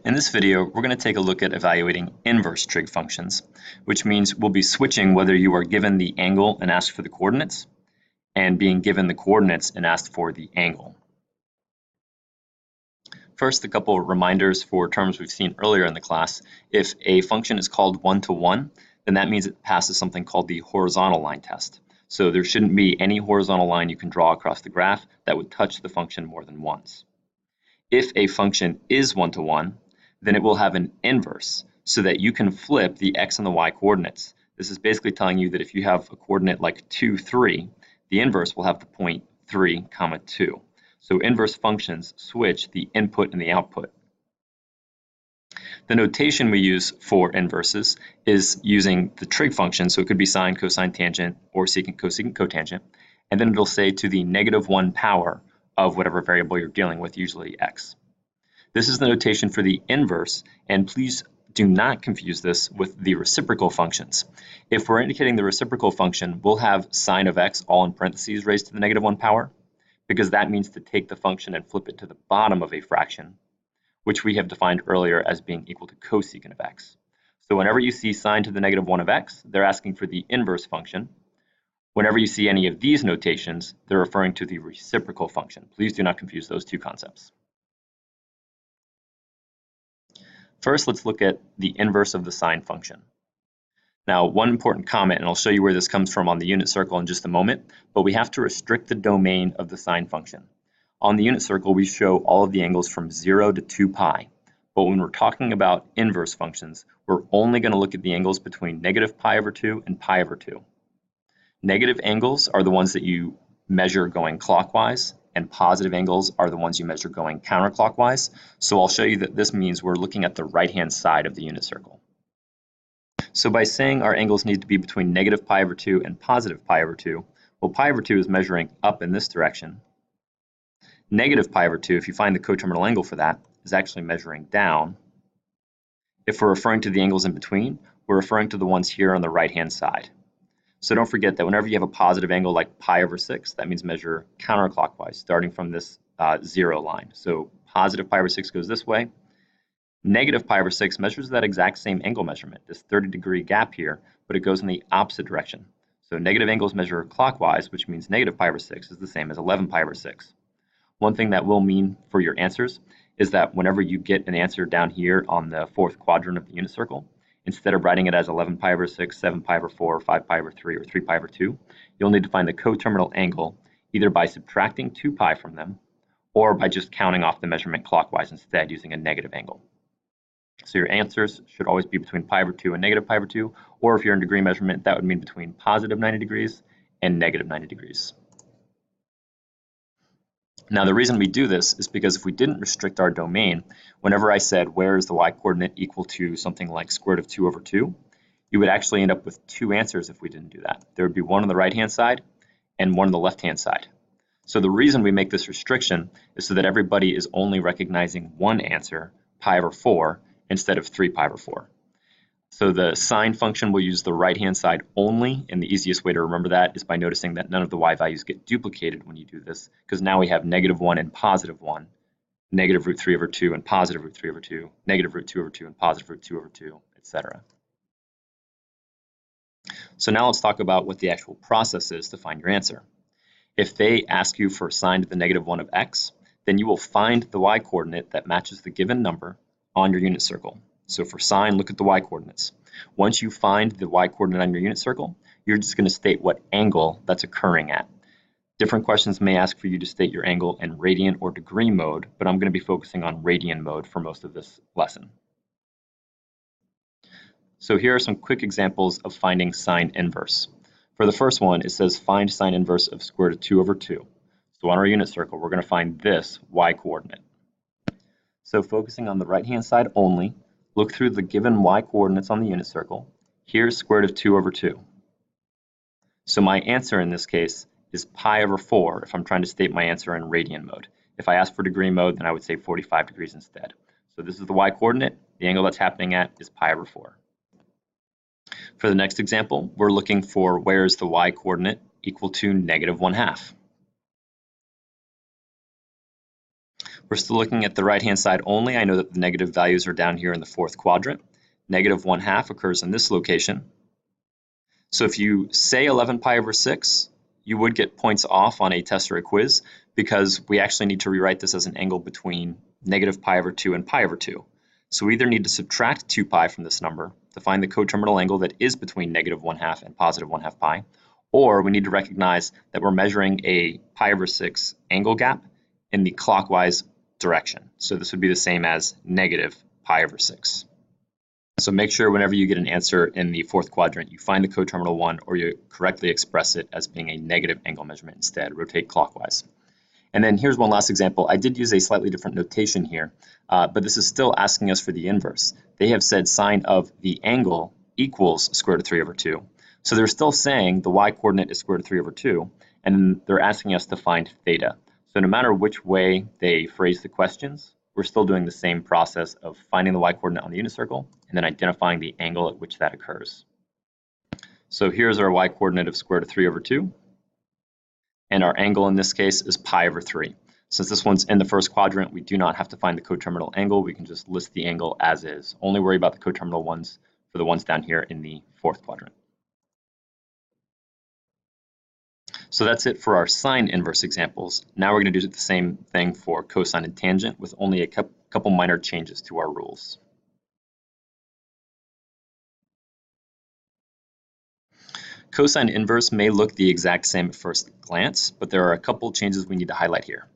In this video, we're going to take a look at evaluating inverse trig functions, which means we'll be switching whether you are given the angle and asked for the coordinates, and being given the coordinates and asked for the angle. First, a couple of reminders for terms we've seen earlier in the class. If a function is called one-to-one, then that means it passes something called the horizontal line test. So there shouldn't be any horizontal line you can draw across the graph that would touch the function more than once. If a function is one-to-one, then it will have an inverse so that you can flip the x and the y coordinates. This is basically telling you that if you have a coordinate like 2, 3, the inverse will have the point 3, 2. So inverse functions switch the input and the output. The notation we use for inverses is using the trig function, so it could be sine, cosine, tangent, or secant, cosecant, cotangent, and then it'll say to the -1 power of whatever variable you're dealing with, usually x. This is the notation for the inverse, and please do not confuse this with the reciprocal functions. If we're indicating the reciprocal function, we'll have sine of x all in parentheses raised to the -1 power, because that means to take the function and flip it to the bottom of a fraction, which we have defined earlier as being equal to cosecant of x. So whenever you see sine to the -1 of x, they're asking for the inverse function. Whenever you see any of these notations, they're referring to the reciprocal function. Please do not confuse those two concepts. First, let's look at the inverse of the sine function. Now, one important comment, and I'll show you where this comes from on the unit circle in just a moment, but we have to restrict the domain of the sine function. On the unit circle, we show all of the angles from 0 to 2 pi, but when we're talking about inverse functions, we're only going to look at the angles between -pi/2 and pi/2. Negative angles are the ones that you measure going clockwise, and positive angles are the ones you measure going counterclockwise. So I'll show you that this means we're looking at the right-hand side of the unit circle. So by saying our angles need to be between -pi/2 and +pi/2, well, pi/2 is measuring up in this direction. -pi/2, if you find the coterminal angle for that, is actually measuring down. If we're referring to the angles in between, we're referring to the ones here on the right-hand side. So don't forget that whenever you have a positive angle like pi/6, that means measure counterclockwise, starting from this 0 line. So positive pi/6 goes this way. Negative pi/6 measures that exact same angle measurement, this 30-degree gap here, but it goes in the opposite direction. So negative angles measure clockwise, which means negative pi/6 is the same as 11 pi/6. One thing that will mean for your answers is that whenever you get an answer down here on the fourth quadrant of the unit circle, instead of writing it as 11 pi/6, 7 pi/4, 5 pi/3, or 3 pi/2, you'll need to find the coterminal angle either by subtracting 2 pi from them or by just counting off the measurement clockwise instead using a negative angle. So your answers should always be between pi/2 and -pi/2, or if you're in degree measurement, that would mean between positive 90 degrees and negative 90 degrees. Now the reason we do this is because if we didn't restrict our domain, whenever I said where is the y-coordinate equal to something like square root of 2/2, you would actually end up with two answers if we didn't do that. There would be one on the right-hand side and one on the left-hand side. So the reason we make this restriction is so that everybody is only recognizing one answer, pi/4, instead of 3 pi/4. So the sine function will use the right-hand side only, and the easiest way to remember that is by noticing that none of the y values get duplicated when you do this, because now we have -1 and +1, negative root 3/2 and positive root 3/2, negative root 2/2 and positive root 2/2, etc. So now let's talk about what the actual process is to find your answer. If they ask you for sine to the -1 of x, then you will find the y-coordinate that matches the given number on your unit circle. So for sine, look at the y-coordinates. Once you find the y-coordinate on your unit circle, you're just going to state what angle that's occurring at. Different questions may ask for you to state your angle in radian or degree mode, but I'm going to be focusing on radian mode for most of this lesson. So here are some quick examples of finding sine inverse. For the first one, it says find sine inverse of square root of 2/2. So on our unit circle, we're going to find this y-coordinate. So focusing on the right-hand side only, look through the given y-coordinates on the unit circle. Here's square root of 2/2. So my answer in this case is pi/4 if I'm trying to state my answer in radian mode. If I ask for degree mode, then I would say 45 degrees instead. So this is the y-coordinate. The angle that's happening at is pi/4. For the next example, we're looking for where is the y-coordinate equal to -1/2. We're still looking at the right-hand side only. I know that the negative values are down here in the fourth quadrant. Negative 1/2 occurs in this location. So if you say 11 pi over 6, you would get points off on a test or a quiz because we actually need to rewrite this as an angle between negative pi over 2 and pi over 2. So we either need to subtract 2 pi from this number to find the coterminal angle that is between negative 1/2 and positive 1/2 pi, or we need to recognize that we're measuring a pi over 6 angle gap in the clockwise direction. So this would be the same as negative pi over 6. So make sure whenever you get an answer in the fourth quadrant, you find the coterminal one or you correctly express it as being a negative angle measurement instead. Rotate clockwise. And then here's one last example. I did use a slightly different notation here, but this is still asking us for the inverse. They have said sine of the angle equals square root of 3 over 2. So they're still saying the y-coordinate is square root of 3 over 2, and they're asking us to find theta. So no matter which way they phrase the questions, we're still doing the same process of finding the y-coordinate on the unit circle and then identifying the angle at which that occurs. So here's our y-coordinate of square root of 3 over 2. And our angle in this case is pi over 3. Since this one's in the first quadrant, we do not have to find the coterminal angle. We can just list the angle as is. Only worry about the coterminal ones for the ones down here in the fourth quadrant. So that's it for our sine inverse examples. Now we're going to do the same thing for cosine and tangent with only a couple minor changes to our rules. Cosine inverse may look the exact same at first glance, but there are a couple changes we need to highlight here.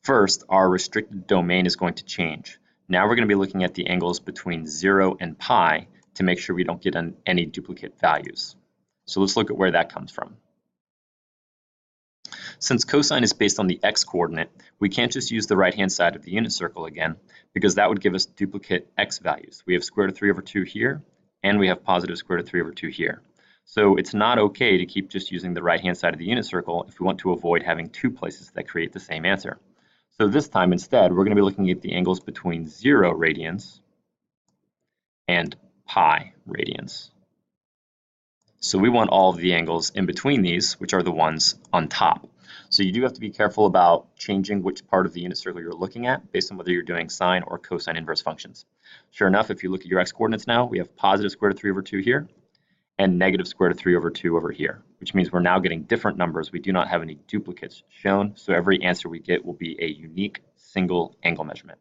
First, our restricted domain is going to change. Now we're going to be looking at the angles between 0 and pi to make sure we don't get any duplicate values. So let's look at where that comes from. Since cosine is based on the x-coordinate, we can't just use the right-hand side of the unit circle again, because that would give us duplicate x values. We have square root of 3 over 2 here, and we have positive square root of 3 over 2 here. So it's not okay to keep just using the right-hand side of the unit circle if we want to avoid having two places that create the same answer. So this time instead, we're going to be looking at the angles between 0 radians and pi radians. So we want all of the angles in between these, which are the ones on top. So you do have to be careful about changing which part of the unit circle you're looking at based on whether you're doing sine or cosine inverse functions. Sure enough, if you look at your x-coordinates now, we have positive square root of 3 over 2 here and negative square root of 3 over 2 over here, which means we're now getting different numbers. We do not have any duplicates shown, so every answer we get will be a unique single angle measurement.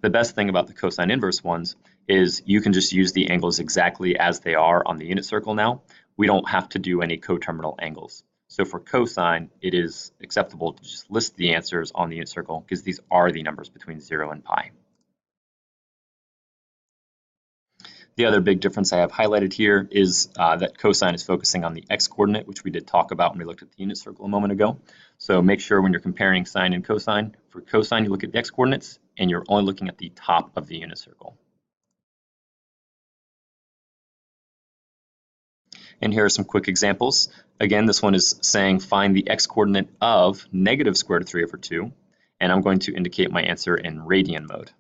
The best thing about the cosine inverse ones is you can just use the angles exactly as they are on the unit circle now. We don't have to do any coterminal angles. So for cosine, it is acceptable to just list the answers on the unit circle because these are the numbers between 0 and pi. The other big difference I have highlighted here is that cosine is focusing on the x-coordinate, which we did talk about when we looked at the unit circle a moment ago. So make sure when you're comparing sine and cosine, for cosine you look at the x-coordinates and you're only looking at the top of the unit circle. And here are some quick examples. Again, this one is saying find the x-coordinate of negative square root of 3 over 2, and I'm going to indicate my answer in radian mode.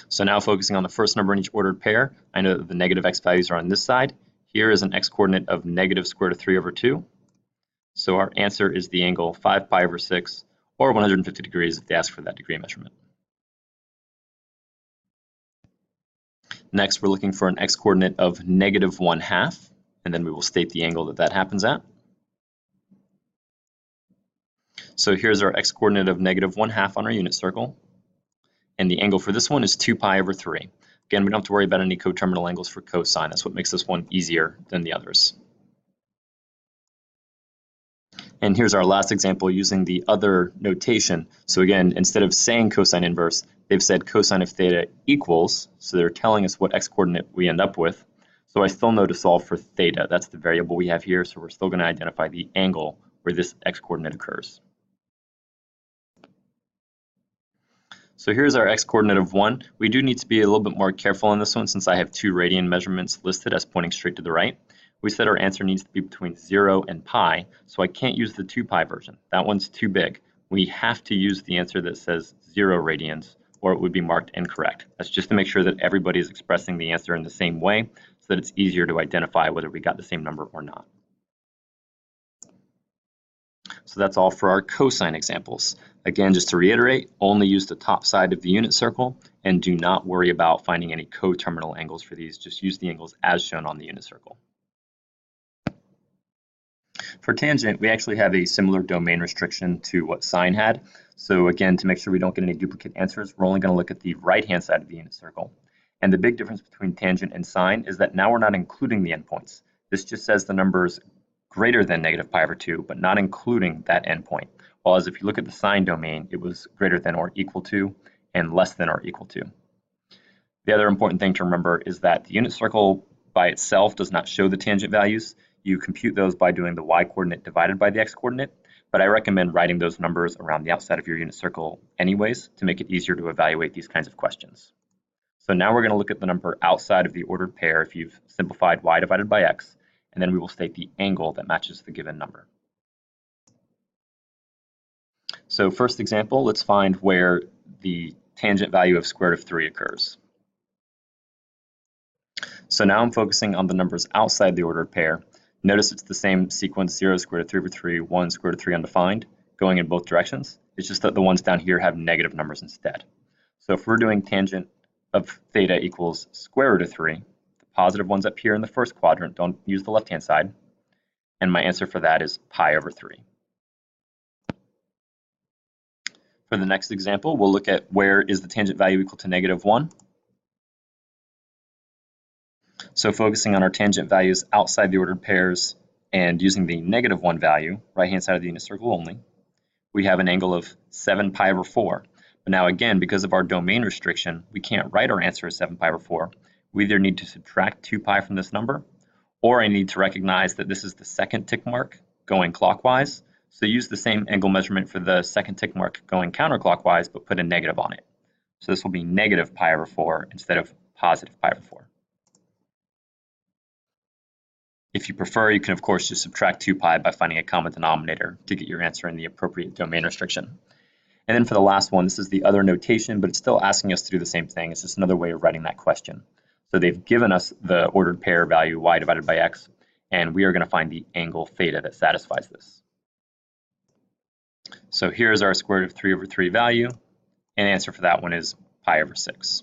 So now focusing on the first number in each ordered pair, I know that the negative x values are on this side. Here is an x-coordinate of negative square root of 3 over 2. So our answer is the angle 5 pi over 6, or 150 degrees if they ask for that degree measurement. Next, we're looking for an x-coordinate of negative 1/2, and then we will state the angle that that happens at. So here's our x-coordinate of negative 1/2 on our unit circle. And the angle for this one is 2 pi over 3. Again, we don't have to worry about any coterminal angles for cosine. That's what makes this one easier than the others. And here's our last example using the other notation. So again, instead of saying cosine inverse, they've said cosine of theta equals, so they're telling us what x-coordinate we end up with. So I still know to solve for theta. That's the variable we have here, so we're still going to identify the angle where this x-coordinate occurs. So here's our x-coordinate of 1. We do need to be a little bit more careful on this one since I have 2 radian measurements listed as pointing straight to the right. We said our answer needs to be between 0 and pi, so I can't use the 2 pi version. That one's too big. We have to use the answer that says 0 radians, or it would be marked incorrect. That's just to make sure that everybody is expressing the answer in the same way so that it's easier to identify whether we got the same number or not. So that's all for our cosine examples. Again, just to reiterate, only use the top side of the unit circle and do not worry about finding any coterminal angles for these. Just use the angles as shown on the unit circle. For tangent, we actually have a similar domain restriction to what sine had. So again, to make sure we don't get any duplicate answers, we're only going to look at the right-hand side of the unit circle. And the big difference between tangent and sine is that now we're not including the endpoints. This just says the number's greater than negative pi over 2, but not including that endpoint. While as if you look at the sine domain, it was greater than or equal to and less than or equal to. The other important thing to remember is that the unit circle by itself does not show the tangent values. You compute those by doing the y-coordinate divided by the x-coordinate, but I recommend writing those numbers around the outside of your unit circle anyways to make it easier to evaluate these kinds of questions. So now we're going to look at the number outside of the ordered pair if you've simplified y divided by x, and then we will state the angle that matches the given number. So first example, let's find where the tangent value of square root of 3 occurs. So now I'm focusing on the numbers outside the ordered pair. Notice it's the same sequence, 0 square root of 3 over 3, 1 square root of 3 undefined, going in both directions. It's just that the ones down here have negative numbers instead. So if we're doing tangent of theta equals square root of 3, the positive ones up here in the first quadrant, don't use the left-hand side, and my answer for that is pi over 3. For the next example, we'll look at where is the tangent value equal to negative 1. So focusing on our tangent values outside the ordered pairs and using the negative 1 value, right-hand side of the unit circle only, we have an angle of 7 pi over 4. But now again, because of our domain restriction, we can't write our answer as 7 pi over 4. We either need to subtract 2 pi from this number, or I need to recognize that this is the second tick mark going clockwise. So use the same angle measurement for the second tick mark going counterclockwise, but put a negative on it. So this will be negative pi over 4 instead of positive pi over 4. If you prefer, you can of course just subtract 2 pi by finding a common denominator to get your answer in the appropriate domain restriction. And then for the last one, this is the other notation, but it's still asking us to do the same thing. It's just another way of writing that question. So they've given us the ordered pair value y divided by x, and we are going to find the angle theta that satisfies this. So here's our square root of 3 over 3 value, and the answer for that one is pi over 6.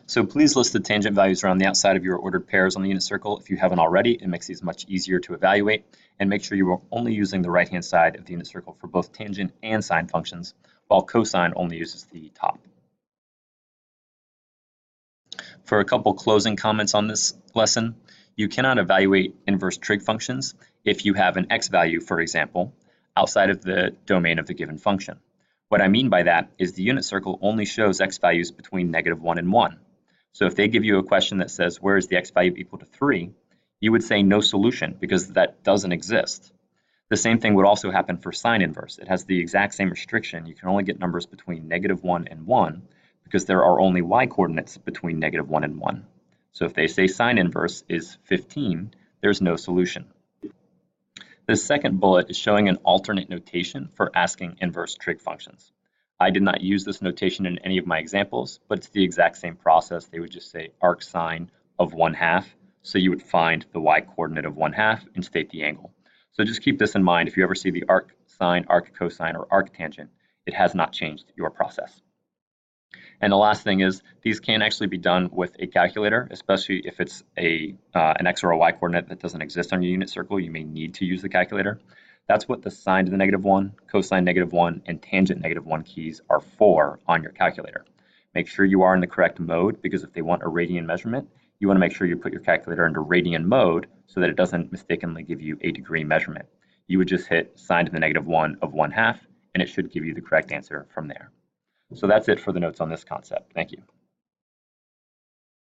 So please list the tangent values around the outside of your ordered pairs on the unit circle if you haven't already. It makes these much easier to evaluate, and make sure you are only using the right-hand side of the unit circle for both tangent and sine functions, while cosine only uses the top. For a couple closing comments on this lesson, you cannot evaluate inverse trig functions if you have an x value, for example, outside of the domain of the given function. What I mean by that is the unit circle only shows x values between negative 1 and 1. So if they give you a question that says, where is the x value equal to 3, you would say no solution because that doesn't exist. The same thing would also happen for sine inverse. It has the exact same restriction. You can only get numbers between negative 1 and 1 because there are only y-coordinates between negative 1 and 1. So if they say sine inverse is 15, there's no solution. The second bullet is showing an alternate notation for asking inverse trig functions. I did not use this notation in any of my examples, but it's the exact same process. They would just say arc sine of 1/2. So you would find the y-coordinate of 1/2 and state the angle. So just keep this in mind. If you ever see the arc sine, arc cosine, or arc tangent, it has not changed your process. And the last thing is these can actually be done with a calculator, especially if it's an x or a y coordinate that doesn't exist on your unit circle. You may need to use the calculator. That's what the sine to the negative 1, cosine negative 1, and tangent negative 1 keys are for on your calculator. Make sure you are in the correct mode, because if they want a radian measurement, you want to make sure you put your calculator into radian mode so that it doesn't mistakenly give you a degree measurement. You would just hit sine to the negative 1 of 1/2, and it should give you the correct answer from there. So that's it for the notes on this concept. Thank you.